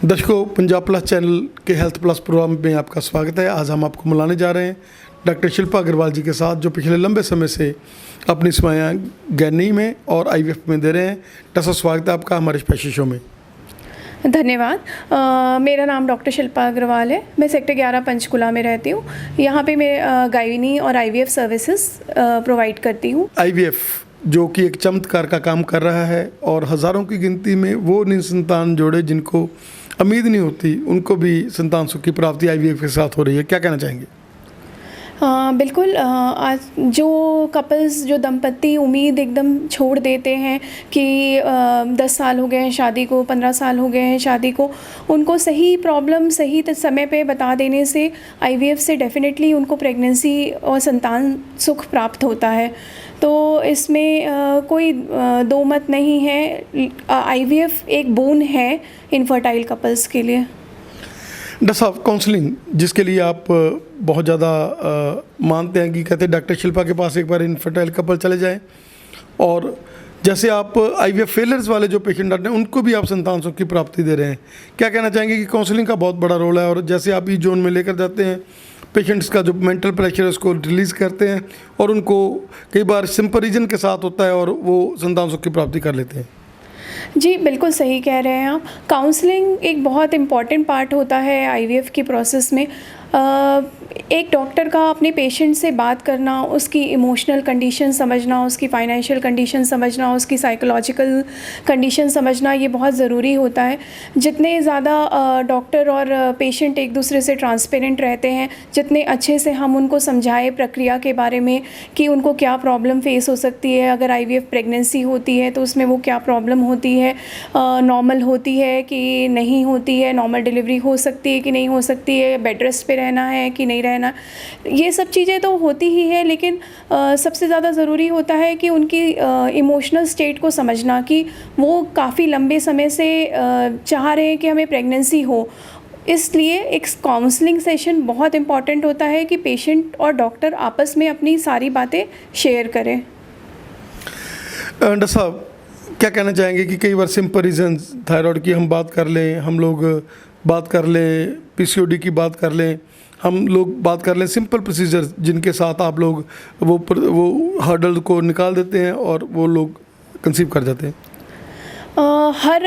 दर्शकों, Punjab plus channel के health plus programme में आपका स्वागत है। आज हम आपको मिलाने जा रहे हैं डॉक्टर शिल्पा अग्रवाल जी के साथ, जो पिछले लंबे समय से अपनी सेवाएं गैनी में और आईवीएफ में दे रहे हैं। डॉक्टर, स्वागत है आपका हमारे स्पेशल शो में। धन्यवाद। मेरा नाम डॉक्टर शिल्पा अग्रवाल है। मैं सेक्टर 11 पंचकुला में रहती हूँ। यहाँ पे मैं गायनी और आईवीएफ सर्विसेज प्रोवाइड करती हूँ। आईवीएफ जो कि एक चमत्कार का काम कर रहा है और हज़ारों की गिनती में वो निसंतान जोड़े जिनको उम्मीद नहीं होती, उनको भी संतान सुख की प्राप्ति आईवीएफ के साथ हो रही है। क्या कहना चाहेंगे? बिल्कुल। आज जो कपल्स, जो दंपत्ति उम्मीद एकदम छोड़ देते हैं कि 10 साल हो गए हैं शादी को, 15 साल हो गए हैं शादी को, उनको सही प्रॉब्लम सही समय पे बता देने से आईवीएफ से डेफिनेटली उनको प्रेगनेंसी और संतान सुख प्राप्त होता है। तो इसमें कोई दो मत नहीं है। आईवीएफ एक बोन है इनफर्टाइल कपल्स के लिए। डॉक्टर साहब, काउंसलिंग जिसके लिए आप बहुत ज़्यादा मानते हैं कि कहते हैं डॉक्टर शिल्पा के पास एक बार इनफर्टाइल कपल चले जाएं, और जैसे आप आईवीएफ फेलियर्स वाले जो पेशेंट आते हैं उनको भी आप संतान सुख की प्राप्ति दे रहे हैं। क्या कहना चाहेंगे कि काउंसलिंग का बहुत बड़ा रोल है, और जैसे आप इस जोन में लेकर जाते हैं पेशेंट्स का जो मेंटल प्रेशर है उसको रिलीज़ करते हैं, और उनको कई बार सिंपल रीजन के साथ होता है और वो संतान सुख की प्राप्ति कर लेते हैं। जी, बिल्कुल सही कह रहे हैं आप। काउंसलिंग एक बहुत इम्पॉर्टेंट पार्ट होता है आईवीएफ की प्रोसेस में। एक डॉक्टर का अपने पेशेंट से बात करना, उसकी इमोशनल कंडीशन समझना, उसकी फाइनेंशियल कंडीशन समझना, उसकी साइकोलॉजिकल कंडीशन समझना, ये बहुत ज़रूरी होता है। जितने ज़्यादा डॉक्टर और पेशेंट एक दूसरे से ट्रांसपेरेंट रहते हैं, जितने अच्छे से हम उनको समझाए प्रक्रिया के बारे में कि उनको क्या प्रॉब्लम फेस हो सकती है, अगर आईवीएफ प्रेगनेंसी होती है तो उसमें वो क्या प्रॉब्लम होती है, नॉर्मल होती है कि नहीं होती है, नॉर्मल डिलीवरी हो सकती है कि नहीं हो सकती है, बेड रेस्ट पे रहना है कि नहीं रहना, ये सब चीज़ें तो होती ही है। लेकिन सबसे ज़्यादा ज़रूरी होता है कि उनकी इमोशनल स्टेट को समझना, कि वो काफ़ी लंबे समय से चाह रहे हैं कि हमें प्रेगनेंसी हो। इसलिए एक काउंसलिंग सेशन बहुत इम्पॉर्टेंट होता है कि पेशेंट और डॉक्टर आपस में अपनी सारी बातें शेयर करें। डॉक्टर साहब, क्या कहना चाहेंगे कि कई बार सिंपल रीजन, थायराइड की हम बात कर लें, हम लोग बात कर लें, पीसीओडी की बात कर लें, हम लोग बात कर लें, सिंपल प्रोसीजर जिनके साथ आप लोग वो हर्डल को निकाल देते हैं और वो लोग कंसीव कर जाते हैं। हर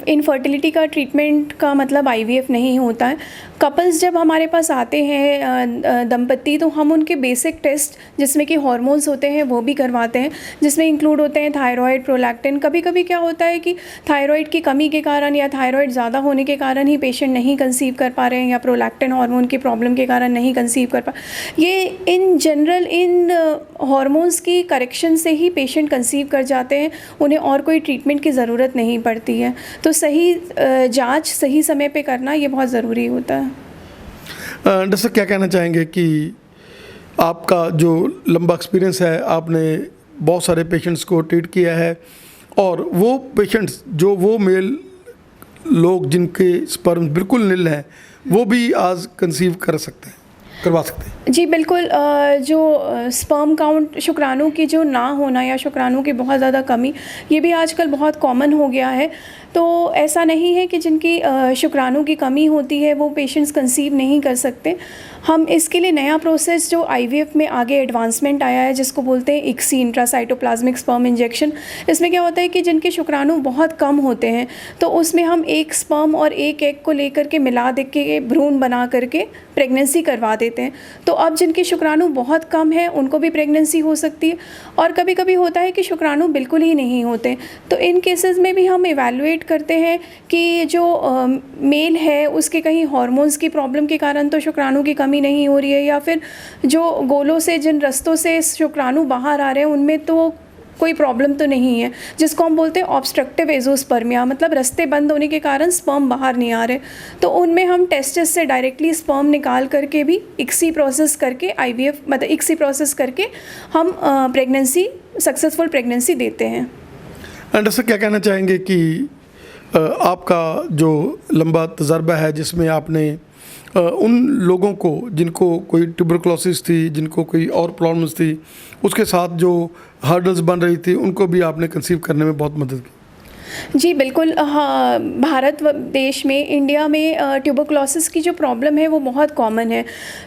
इनफर्टिलिटी का ट्रीटमेंट का मतलब आईवीएफ नहीं होता है। कपल्स जब हमारे पास आते हैं दंपत्ति, तो हम उनके बेसिक टेस्ट जिसमें कि हार्मोन्स होते हैं वो भी करवाते हैं, जिसमें इंक्लूड होते हैं थायराइड, प्रोलैक्टिन। कभी कभी क्या होता है कि थायराइड की कमी के कारण या थायराइड ज़्यादा होने के कारण ही पेशेंट नहीं कंसीव कर पा रहे हैं, या प्रोलैक्टिन हार्मोन की प्रॉब्लम के कारण नहीं कंसीव कर पा। ये इन जनरल इन हार्मोन्स की करेक्शन से ही पेशेंट कंसीव कर जाते हैं, उन्हें और कोई ट्रीटमेंट की ज़रूरत नहीं पड़ती है। तो सही जांच सही समय पे करना ये बहुत ज़रूरी होता है। डॉक्टर साहब, क्या कहना चाहेंगे कि आपका जो लंबा एक्सपीरियंस है, आपने बहुत सारे पेशेंट्स को ट्रीट किया है, और वो पेशेंट्स जो वो मेल लोग जिनके स्पर्म बिल्कुल नील हैं, वो भी आज कंसीव करवा सकते हैं? जी बिल्कुल। जो स्पर्म काउंट, शुक्राणु की जो ना होना या शुक्राणु की बहुत ज़्यादा कमी, ये भी आजकल बहुत कॉमन हो गया है। तो ऐसा नहीं है कि जिनकी शुक्राणु की कमी होती है वो पेशेंट्स कंसीव नहीं कर सकते। हम इसके लिए नया प्रोसेस जो आईवीएफ में आगे एडवांसमेंट आया है, जिसको बोलते हैं इक्सी, इंट्रासाइटोप्लाज्मिक स्पर्म इंजेक्शन। इसमें क्या होता है कि जिनके शुक्राणु बहुत कम होते हैं, तो उसमें हम एक स्पर्म और एक एग को लेकर के मिला दे के भ्रूण बना करके प्रेगनेंसी करवा देते हैं। तो अब जिनके शुक्राणु बहुत कम है उनको भी प्रेगनेंसी हो सकती है, और कभी कभी होता है कि शुक्राणु बिल्कुल ही नहीं होते। तो इन केसेस में भी हम इवैल्यूएट करते हैं कि जो मेल है उसके कहीं हार्मोन्स की प्रॉब्लम के कारण तो शुक्राणु की कमी नहीं हो रही है, या फिर जो गोलों से, जिन रस्तों से शुक्राणु बाहर आ रहे हैं उनमें तो कोई प्रॉब्लम तो नहीं है, जिसको हम बोलते हैं ऑब्स्ट्रक्टिव एजोस्पर्मिया, मतलब रास्ते बंद होने के कारण स्पर्म बाहर नहीं आ रहे। तो उनमें हम टेस्टिस से डायरेक्टली स्पर्म निकाल करके भी इक्सी प्रोसेस करके, आईवीएफ मतलब इक्सी प्रोसेस करके हम प्रेगनेंसी, सक्सेसफुल प्रेगनेंसी देते हैं। डॉक्टर साहब, क्या कहना चाहेंगे कि आपका जो लंबा तजर्बा है, जिसमें आपने उन लोगों को जिनको कोई ट्यूबरकुलोसिस थी, जिनको कोई और प्रॉब्लम्स थी, उसके साथ जो हर्डल्स बन रही थी, उनको भी आपने कंसीव करने में बहुत मदद की? जी बिल्कुल, हाँ, भारत देश में, इंडिया में ट्यूबरकुलोसिस की जो प्रॉब्लम है वो बहुत कॉमन है।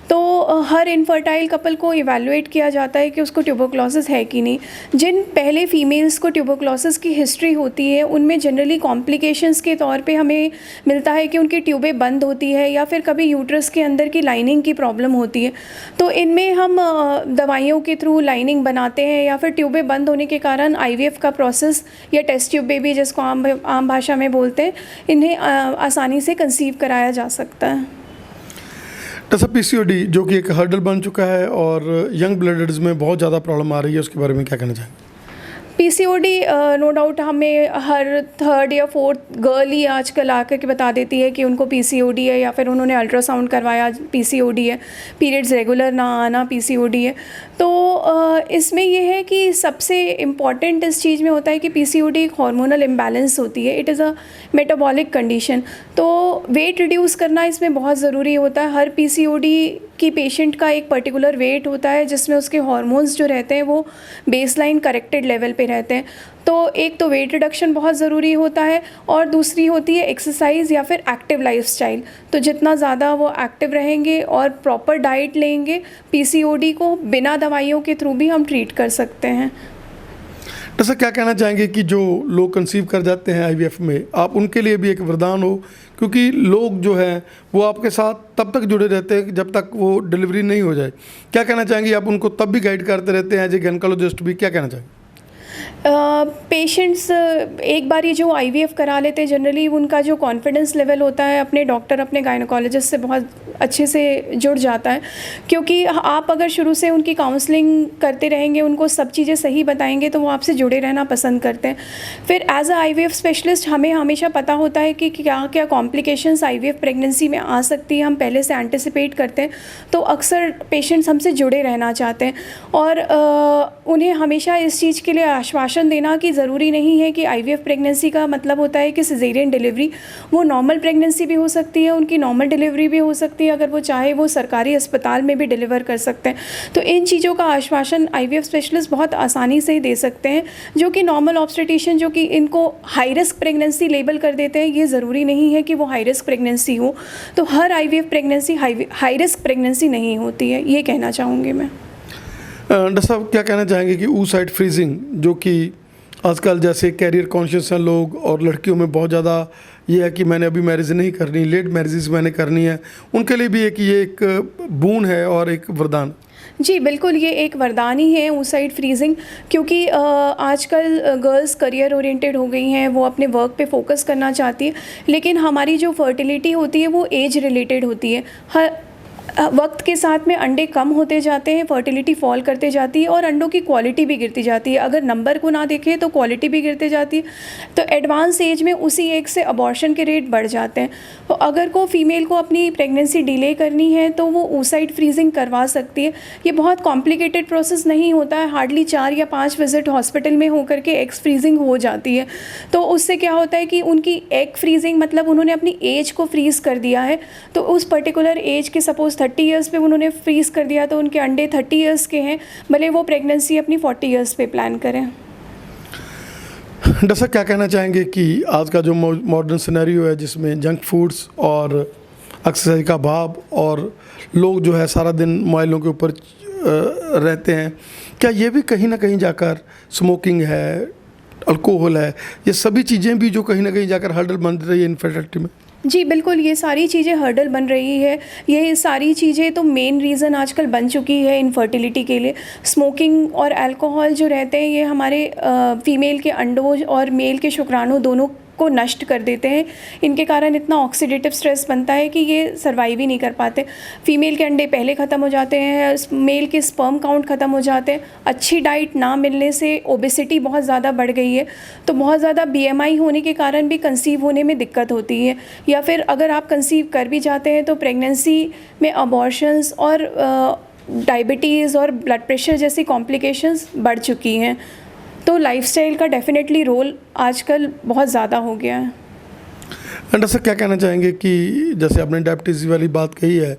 तो हर इनफर्टाइल कपल को इवैल्यूएट किया जाता है कि उसको ट्यूबरकुलोसिस है कि नहीं। जिन पहले फीमेल्स को ट्यूबरकुलोसिस की हिस्ट्री होती है उनमें जनरली कॉम्प्लिकेशंस के तौर पे हमें मिलता है कि उनकी ट्यूबें बंद होती है या फिर कभी यूट्रस के अंदर की लाइनिंग की प्रॉब्लम होती है। तो इनमें हम दवाइयों के थ्रू लाइनिंग बनाते हैं या फिर ट्यूबें बंद होने के कारण आईवीएफ का प्रोसेस या टेस्ट ट्यूब बेबी जिसको आम भाषा में बोलते हैं, इन्हें आसानी से कंसीव कराया जा सकता है। डॉक्टर साहब, पीसीओडी जो कि एक हर्डल बन चुका है और यंग ब्लडर्स में बहुत ज़्यादा प्रॉब्लम आ रही है, उसके बारे में क्या कहना चाहेंगे? पीसीओडी नो डाउट हमें हर थर्ड या फोर्थ गर्ल ही आजकल आकर के बता देती है कि उनको पीसीओडी है, या फिर उन्होंने अल्ट्रासाउंड करवाया पीसीओडी है, पीरियड्स रेगुलर ना आना पीसीओडी है। तो इसमें यह है कि सबसे इम्पॉर्टेंट इस चीज़ में होता है कि पीसीओडी एक हार्मोनल इम्बैलेंस होती है, it is a metabolic condition. तो वेट रिड्यूस करना इसमें बहुत ज़रूरी होता है। हर पीसीओडी की पेशेंट का एक पर्टिकुलर वेट होता है जिसमें उसके हार्मोन्स जो रहते हैं वो बेसलाइन करेक्टेड लेवल पे रहते हैं। तो एक तो वेट रिडक्शन बहुत ज़रूरी होता है और दूसरी होती है एक्सरसाइज या फिर एक्टिव लाइफस्टाइल। तो जितना ज़्यादा वो एक्टिव रहेंगे और प्रॉपर डाइट लेंगे, पीसीओडी को बिना दवाइयों के थ्रू भी हम ट्रीट कर सकते हैं। डॉक्टर साहब, क्या कहना चाहेंगे कि जो लोग कंसीव कर जाते हैं आईवीएफ में, आप उनके लिए भी एक वरदान हो, क्योंकि लोग जो हैं वो आपके साथ तब तक जुड़े रहते हैं जब तक वो डिलीवरी नहीं हो जाए। क्या कहना चाहेंगे, आप उनको तब भी गाइड करते रहते हैं एज ए गायनेकोलॉजिस्ट भी, क्या कहना चाहेंगे? पेशेंट्स एक बार ये जो आईवीएफ करा लेते हैं, जनरली उनका जो कॉन्फिडेंस लेवल होता है अपने डॉक्टर, अपने गायनेकोलॉजिस्ट से बहुत अच्छे से जुड़ जाता है। क्योंकि आप अगर शुरू से उनकी काउंसलिंग करते रहेंगे, उनको सब चीज़ें सही बताएंगे, तो वो आपसे जुड़े रहना पसंद करते हैं। फिर एज अ आईवीएफ स्पेशलिस्ट हमें हमेशा पता होता है कि क्या क्या कॉम्प्लिकेशंस आईवीएफ प्रेगनेंसी में आ सकती है, हम पहले से एंटिसिपेट करते हैं। तो अक्सर पेशेंट्स हमसे जुड़े रहना चाहते हैं और उन्हें हमेशा इस चीज़ के लिए आश्वासन देना कि ज़रूरी नहीं है कि आईवीएफ प्रेगनेंसी का मतलब होता है कि सिजेरियन डिलीवरी। वो नॉर्मल प्रेगनेंसी भी हो सकती है, उनकी नॉर्मल डिलीवरी भी हो सकती है, अगर वो चाहे वो सरकारी अस्पताल में भी डिलीवर कर सकते हैं। तो इन चीज़ों का आश्वासन आईवीएफ स्पेशलिस्ट बहुत आसानी से ही दे सकते हैं, जो कि नॉर्मल ऑब्स्टेट्रिशियन जो कि इनको हाई रिस्क प्रेगनेंसी लेबल कर देते हैं, ये ज़रूरी नहीं है कि वो हाई रिस्क प्रेगनेंसी हो। तो हर IVF pregnancy high risk pregnancy नहीं होती है, ये कहना चाहूँगी मैं। डॉक्टर साहब, क्या कहना चाहेंगे कि oocyte फ्रीजिंग, जो कि आजकल जैसे कैरियर कॉन्शियस हैं लोग और लड़कियों में बहुत ज़्यादा ये है कि मैंने अभी मैरिज नहीं करनी, लेट मैरिजेस मैंने करनी है, उनके लिए भी ये एक बून है और एक वरदान? जी बिल्कुल, ये एक वरदान ही है oocyte फ्रीजिंग, क्योंकि आजकल गर्ल्स करियर ओरिएंटेड हो गई हैं, वो अपने वर्क पे फोकस करना चाहती है, लेकिन हमारी जो फर्टिलिटी होती है वो एज रिलेटेड होती है। वक्त के साथ में अंडे कम होते जाते हैं, फर्टिलिटी फॉल करते जाती है और अंडों की क्वालिटी भी गिरती जाती है। अगर नंबर को ना देखें तो क्वालिटी भी गिरते जाती है। तो एडवांस एज में उसी एज से अबॉर्शन के रेट बढ़ जाते हैं। तो अगर को फीमेल को अपनी प्रेगनेंसी डिले करनी है तो वो oocyte फ्रीजिंग करवा सकती है। ये बहुत कॉम्प्लिकेटेड प्रोसेस नहीं होता है, हार्डली 4 या 5 विजिट हॉस्पिटल में होकर के एग फ्रीजिंग हो जाती है। तो उससे क्या होता है कि उनकी एग फ्रीजिंग मतलब उन्होंने अपनी एज को फ्रीज़ कर दिया है। तो उस पर्टिकुलर एज के सपोज 30 ईयर्स पे उन्होंने फ्रीज़ कर दिया, तो उनके अंडे 30 ईयर्स के हैं, भले वो प्रेगनेंसी अपनी 40 ईयर्स पे प्लान करें। डॉक्टर साहब, क्या कहना चाहेंगे कि आज का जो मॉडर्न सिनेरियो है जिसमें जंक फूड्स और एक्सरसाइज का अभाव और लोग जो है सारा दिन मोबाइलों के ऊपर रहते हैं, क्या ये भी कहीं ना कहीं जाकर स्मोकिंग है, अल्कोहल है, ये सभी चीज़ें भी जो कहीं ना कहीं जाकर हर्डल बन रही है इनफर्टिलिटी में? जी बिल्कुल, ये सारी चीज़ें हर्डल बन रही है। ये सारी चीज़ें तो मेन रीज़न आजकल बन चुकी है इनफर्टिलिटी के लिए। स्मोकिंग और अल्कोहल जो रहते हैं, ये हमारे फीमेल के अंडों और मेल के शुक्राणु दोनों को नष्ट कर देते हैं। इनके कारण इतना ऑक्सीडेटिव स्ट्रेस बनता है कि ये सर्वाइव ही नहीं कर पाते। फीमेल के अंडे पहले ख़त्म हो जाते हैं, मेल के स्पर्म काउंट ख़त्म हो जाते हैं। अच्छी डाइट ना मिलने से ओबेसिटी बहुत ज़्यादा बढ़ गई है, तो बहुत ज़्यादा BMI होने के कारण भी कंसीव होने में दिक्कत होती है। या फिर अगर आप कंसीव कर भी जाते हैं तो प्रेगनेंसी में अबॉर्शंस और डायबिटीज़ और ब्लड प्रेशर जैसी कॉम्प्लिकेशंस बढ़ चुकी हैं। तो लाइफस्टाइल का डेफिनेटली रोल आजकल बहुत ज़्यादा हो गया है। डॉक्टर साहब, क्या कहना चाहेंगे कि जैसे आपने डायबिटीज़ वाली बात कही है,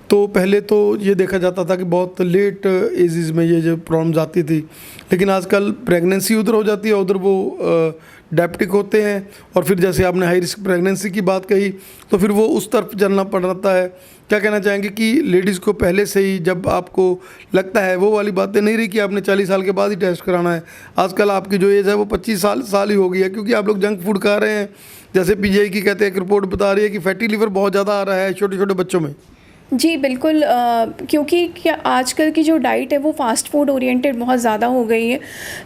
तो पहले तो ये देखा जाता था कि बहुत लेट एजेस में ये जो प्रॉब्लम्स आती थी, लेकिन आजकल प्रेगनेंसी उधर हो जाती है, उधर वो डायबिटिक होते हैं, और फिर जैसे आपने हाई रिस्क प्रेगनेंसी की बात कही तो फिर वो उस तरफ चलना पड़ता है। क्या कहना चाहेंगे कि लेडीज़ को पहले से ही जब आपको लगता है, वो वाली बातें नहीं रही कि आपने 40 साल के बाद ही टेस्ट कराना है, आजकल आपकी जो एज है वो 25 साल ही हो गई है, क्योंकि आप लोग जंक फूड खा रहे हैं। जैसे पीजीआई की कहते हैं, एक रिपोर्ट बता रही है कि फैटी लिवर बहुत ज़्यादा आ रहा है छोटे छोटे बच्चों में। जी बिल्कुल, क्योंकि क्या आजकल की जो डाइट है वो फास्ट फूड ओरिएंटेड बहुत ज़्यादा हो गई है,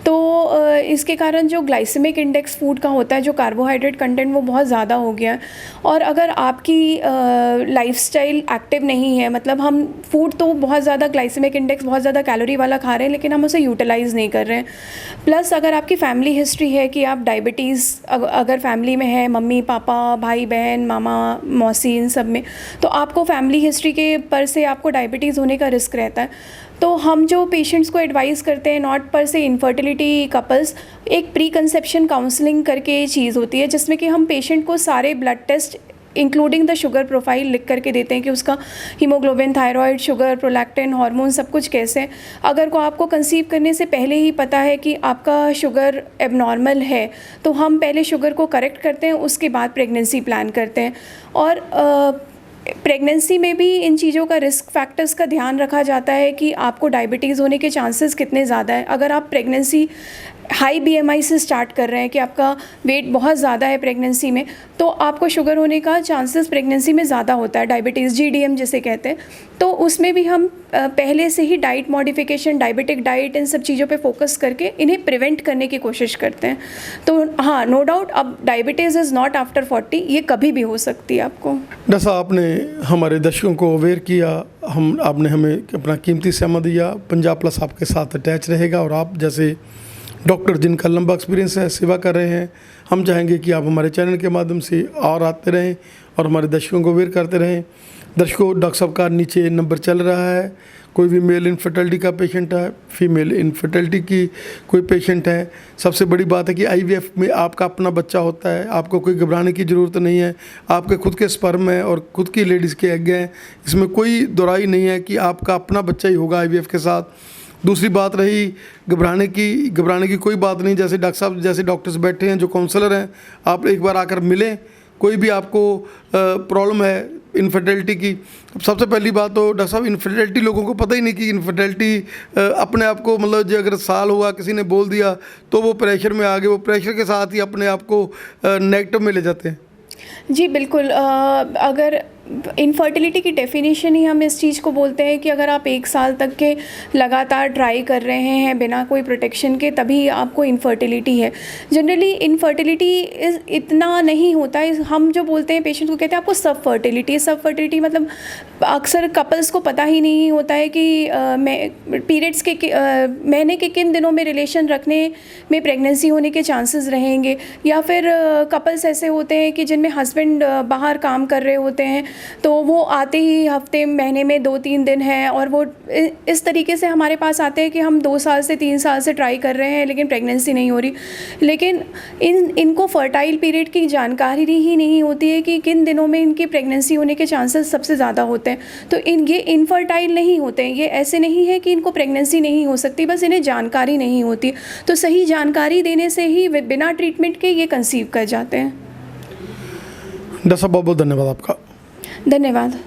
तो इसके कारण जो ग्लाइसेमिक इंडेक्स फूड का होता है, जो कार्बोहाइड्रेट कंटेंट, वो बहुत ज़्यादा हो गया है। और अगर आपकी लाइफस्टाइल एक्टिव नहीं है, मतलब हम फूड तो बहुत ज़्यादा ग्लाइसेमिक इंडेक्स बहुत ज़्यादा कैलोरी वाला खा रहे हैं लेकिन हम उसे यूटिलाइज़ नहीं कर रहे हैं। प्लस अगर आपकी फैमिली हिस्ट्री है कि आप डायबिटीज़ अगर फैमिली में है, मम्मी पापा भाई बहन मामा मौसी इन सब में, तो आपको फैमिली हिस्ट्री के पर से आपको डायबिटीज़ होने का रिस्क रहता है। तो हम जो पेशेंट्स को एडवाइस करते हैं, नॉट पर से इनफर्टिलिटी कपल्स, एक प्री कंसेप्शन काउंसलिंग करके चीज़ होती है जिसमें कि हम पेशेंट को सारे blood test including the sugar profile लिख करके देते हैं कि उसका haemoglobin, thyroid, sugar, prolactin, hormone सब कुछ कैसे है। अगर को आपको कंसीव करने से पहले ही पता है कि आपका शुगर एबनॉर्मल है तो हम पहले शुगर को करेक्ट करते हैं, उसके बाद प्रेगनेंसी प्लान करते हैं। और प्रेगनेंसी में भी इन चीज़ों का रिस्क फैक्टर्स का ध्यान रखा जाता है कि आपको डायबिटीज़ होने के चांसेस कितने ज़्यादा है। अगर आप प्रेगनेंसी हाई बीएमआई से स्टार्ट कर रहे हैं कि आपका वेट बहुत ज़्यादा है प्रेगनेंसी में, तो आपको शुगर होने का चांसेस प्रेगनेंसी में ज़्यादा होता है, डायबिटीज़ जीडीएम जिसे कहते हैं। तो उसमें भी हम पहले से ही डाइट मॉडिफिकेशन, डायबिटिक डाइट, इन सब चीज़ों पे फोकस करके इन्हें प्रिवेंट करने की कोशिश करते हैं। तो हाँ, नो डाउट, अब डायबिटीज़ इज़ नॉट आफ्टर 40, ये कभी भी हो सकती है आपको। जैसा आपने हमारे दर्शकों को अवेयर किया, आपने हमें अपना कीमती समय दिया। पंजाब प्लस आपके साथ अटैच रहेगा, और आप जैसे डॉक्टर जिनका लंबा एक्सपीरियंस है, सेवा कर रहे हैं, हम चाहेंगे कि आप हमारे चैनल के माध्यम से और आते रहें और हमारे दर्शकों को अवेयर करते रहें। दर्शकों, डॉक्टर साहब का नीचे नंबर चल रहा है। कोई भी मेल इनफर्टिलिटी का पेशेंट है, फीमेल इनफर्टिलिटी की कोई पेशेंट है, सबसे बड़ी बात है कि आईवीएफ में आपका अपना बच्चा होता है, आपको कोई घबराने की ज़रूरत नहीं है। आपके खुद के स्पर्म हैं और खुद की लेडीज़ के एग हैं, इसमें कोई दोराई नहीं है कि आपका अपना बच्चा ही होगा आईवीएफ के साथ। दूसरी बात रही घबराने की कोई बात नहीं। जैसे डॉक्टर साहब जैसे डॉक्टर्स बैठे हैं, जो काउंसलर हैं, आप एक बार आकर मिलें। कोई भी आपको प्रॉब्लम है इनफर्टिलिटी की, सबसे पहली बात तो डॉक्टर साहब, इनफर्टिलिटी लोगों को पता ही नहीं कि इनफर्टिलिटी अपने आप को, मतलब जो अगर साल हुआ किसी ने बोल दिया तो वो प्रेशर में आ गए, वो प्रेशर के साथ ही अपने आप को नेगेटिव में ले जाते हैं। जी बिल्कुल, अगर इनफर्टिलिटी की डेफिनेशन ही हम इस चीज़ को बोलते हैं कि अगर आप 1 साल तक के लगातार ट्राई कर रहे हैं बिना कोई प्रोटेक्शन के, तभी आपको इनफर्टिलिटी है। जनरली इनफर्टिलिटी इतना नहीं होता है। हम जो बोलते हैं पेशेंट को कहते हैं आपको सब फर्टिलिटी मतलब अक्सर कपल्स को पता ही नहीं होता है कि पीरियड्स के महीने के किन दिनों में रिलेशन रखने में प्रेगनेंसी होने के चांसेस रहेंगे। या फिर कपल्स ऐसे होते हैं कि जिनमें हस्बैंड बाहर काम कर रहे होते हैं, तो वो आते ही हफ्ते महीने में 2-3 दिन है, और वो इस तरीके से हमारे पास आते हैं कि हम 2 साल से 3 साल से ट्राई कर रहे हैं लेकिन प्रेगनेंसी नहीं हो रही। लेकिन इनको फर्टाइल पीरियड की जानकारी ही नहीं होती है कि किन दिनों में इनकी प्रेगनेंसी होने के चांसेस सबसे ज़्यादा होते हैं। तो ये इनफर्टाइल नहीं होते हैं, ये ऐसे नहीं है कि इनको प्रेगनेंसी नहीं हो सकती, बस इन्हें जानकारी नहीं होती। तो सही जानकारी देने से ही बिना ट्रीटमेंट के ये कंसीव कर जाते हैं। डॉक्टर साहब, बहुत बहुत धन्यवाद आपका। धन्यवाद।